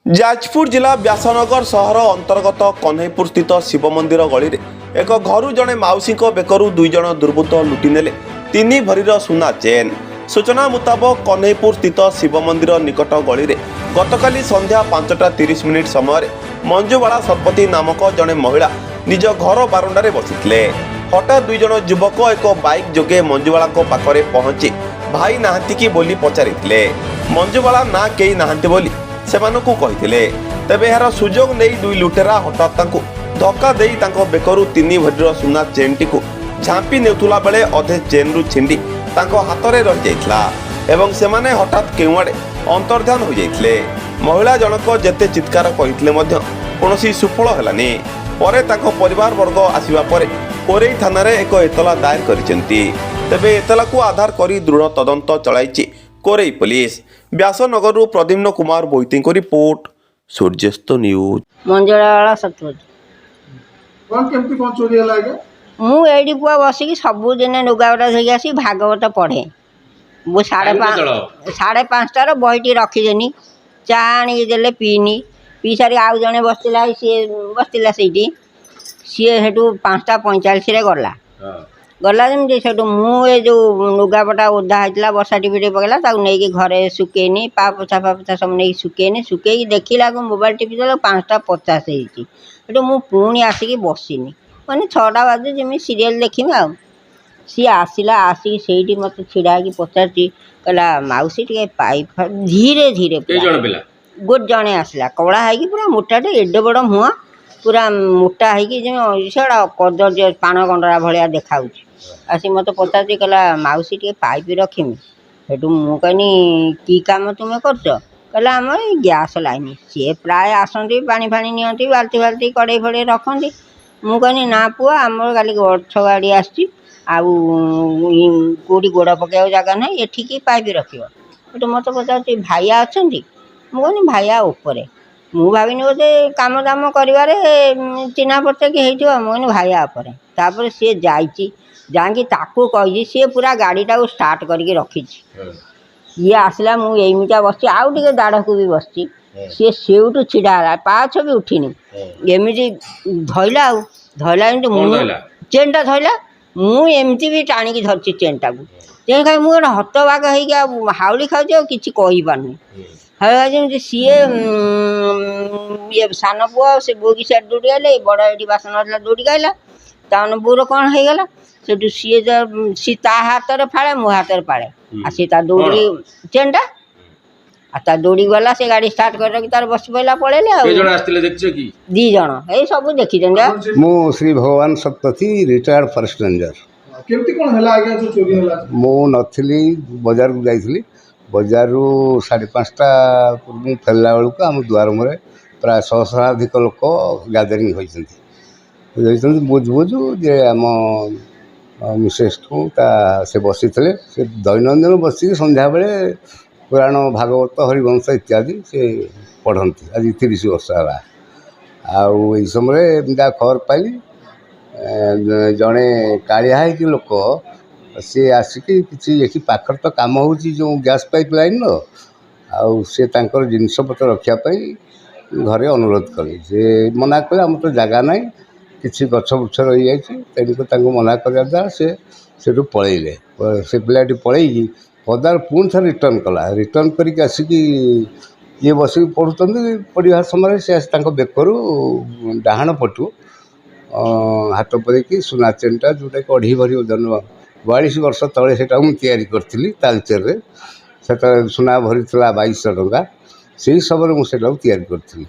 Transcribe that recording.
जाजपुर जिला व्यासनगर सहर अंतर्गत कन्हैपुर स्थित शिव मंदिर गली में एक घर जड़े मौसी बेकरू दुई जन दुर्बृत्त लुटि नेले 3 भरीर सुना चेन। सूचना मुताबक कन्हैपुर स्थित शिव मंदिर निकट गली में गतकाली संध्या 5:30 समय मंजुबाला शतपथी नामक जड़े महिला निज घर बारंडारे बसिथिले। हठात दुई जन युवक एक बाइक जोगे मंजुबाला पाखरे पहुंची भाई नाहांती कि बोली पचारिथिले। मंजुबाला ना केही नाहांती बोली सेमानकु कहिथिले। तेबे एहार सुजोग नै दुई लुटेरा हठात तांकु धक्का देई तांको बेकरू 3 भरीर सुना चेनटीकु झांपी नेउथुला बेले अधे चेनरु छिंडी तांको हातरे रहि जाइथला एवं सेमाने हठात केउआडे अंतर्ध्यान हो जाइथले। महिला जनक जेते चित्कार कहिथिले मध्य कोनोसी सुफल हेलानी। परे तांको परिवार वर्ग आसीबा परे कोरेई थानारे एक एतला दायर करिसेंती। तेबे एतलाकु आधार करी दृढ़ तदंत चलाइछि कोरेई पुलिस। व्यासनगर प्रद्युम्न कुमार बोईती को रिपोर्ट, सूर्यस्त न्यूज। मंजुळा सतपथी कौन केमती कौन चोरी है लागे? मु एडी पुआ बसिकी सबुदिन लुगावटा धोई आसी भागवत पढ़े। वो 5:30 बहीटी रखीदेनी चा आनी देले पीनी पी सारी आउ जने बसला सी बसला सीटी सी हेटू 5:45 गला गला जमी से मुझे जो लुगापटा ओदा होता बर्षा टीपी पकड़ा नहीं घरे सुखेनी पा पोछा सब नहीं सुखेनी सुखे देखला मोबाइल टीपी देला 5:50 होती मु पुणी आसिक बसनी मैंने 6टा बाजे जमी सीरियल देखी आ सी आसला आसिक से मत छिड़ा पचार कहला मौसी टे पाइप धीरे धीरे गोटे जड़े आसला कड़ा है पूरा मोटाटे एडे बड़ मुआ पूरा मोटा है कदर्य पाण गंडरा भाया देखा आसी मत पचार कहला मौसी टे पाइप रखीमी सेठू मुझे कि कम तुम्हें कर कहला आम गैस लाइन सी प्राय आसती पानी फाणी नि बाल्टी फाल्टी कड़े फड़े रखती मुझे ना पुआ आम काली गछ गाड़ी आसी कौटी गोड़ पकड़ जगह ना एठिकी पाइप रख मत पचार भाइया अच्छा मुझे भाइया उपर मु भाविनी बोधे कम दाम कर चिन्ह परिचय कि मुझे भाइया उपर तापर सी जाकि ताकू कही सी पूरा गाड़ीटा स्टार्ट करके रखी ये आसला मुझा बस आउ टे दाड़ को भी बस सी सेठू छिड़ा पाछ भी उठिनी एमती धरला धरला चेनटा धरला मुझे भी टाणिकी धरची चेनटा को तेणु कहीं मुझे हतबाग हो हाउली खाऊ कि पारनी जमी सी ये सान पुआ से बोगी साइड दौड़ी गले बड़ ये बासन दौड़ी गला तान बोर कौन हो गला से सी ता हाथ में फाड़े मो हाथ में पाड़े आ सी दौड़ी चेनटा आ दौड़ी गला से गाड़ी स्टार्ट कर तार बस पड़ा पड़े 2 जन ये सब देखी मु श्री भगवान शतपथी रिटायर्ड फॉरेस्ट रेंजर केमती कौन है आगे जो चोरी है? मु नथली बाजार को जाइली बजार 5:30 पूर्व फेरला बेलू आम दुआर मुरे प्राय 100 लोक गैदरिंग होती बुझ बुझु जे आम मिसेस से बसी से दैनंदिन बसिक संध्या बेले पुराण भागवत हरिवंश इत्यादि से पढ़ती आज 30 वर्ष है आई समय जहाँ खबर पाइली जड़े कालिया है कि लोक सी आसिक कि पाखर तो कम हो जो गैस पाइप लाइन आउ से जिनपतर रखापी घरे अनुरोध कले से मना कले आम तो जगह ना कि गछ बुछ रही जाए तेणुक मना कर द्वारा से पलैले से पिलाटी पलैकी पदार पुणी थे रिटर्न कला रिटर्न करके आसिक ये बसिक पढ़ुं पढ़ा समय से बेकरू डाहाण पटू हाथ पड़े सुना चेनटा जोटा कि 2.5 भरी ओजन 42 वर्ष तले से करी तालचेर से सुना भरी 2200 टंका से समय मुझे तैयारी करी।